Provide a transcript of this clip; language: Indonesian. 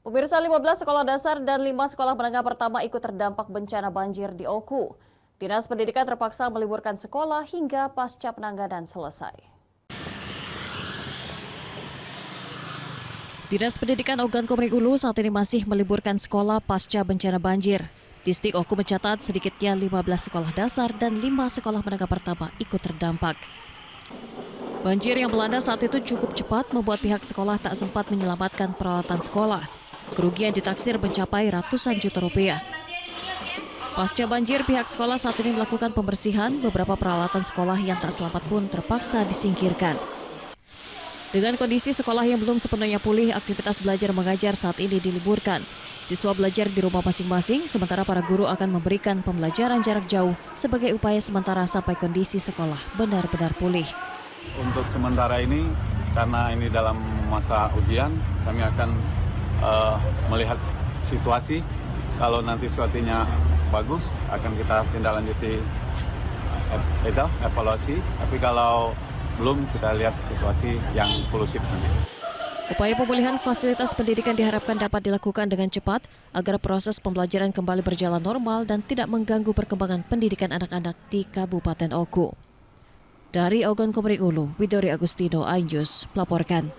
Pemirsa 15 sekolah dasar dan 5 sekolah menengah pertama ikut terdampak bencana banjir di Oku. Dinas Pendidikan terpaksa meliburkan sekolah hingga pasca penanganan selesai. Dinas Pendidikan Ogan Komering Ulu saat ini masih meliburkan sekolah pasca bencana banjir. Distrik Oku mencatat sedikitnya 15 sekolah dasar dan 5 sekolah menengah pertama ikut terdampak. Banjir yang melanda saat itu cukup cepat membuat pihak sekolah tak sempat menyelamatkan peralatan sekolah. Kerugian ditaksir mencapai ratusan juta rupiah. Pasca banjir, pihak sekolah saat ini melakukan pembersihan. Beberapa peralatan sekolah yang tak selamat pun terpaksa disingkirkan. Dengan kondisi sekolah yang belum sepenuhnya pulih, aktivitas belajar mengajar saat ini diliburkan. Siswa belajar di rumah masing-masing, sementara para guru akan memberikan pembelajaran jarak jauh sebagai upaya sementara sampai kondisi sekolah benar-benar pulih. Untuk sementara ini, karena ini dalam masa ujian, kami akan melihat situasi. Kalau nanti situasinya bagus, akan kita tindak lanjuti evaluasi. Tapi kalau belum, kita lihat situasi yang kondusif nanti. Upaya pemulihan fasilitas pendidikan diharapkan dapat dilakukan dengan cepat agar proses pembelajaran kembali berjalan normal dan tidak mengganggu perkembangan pendidikan anak-anak di Kabupaten Oku. Dari Ogan Komering Ulu, Widori Agustino, iNews melaporkan.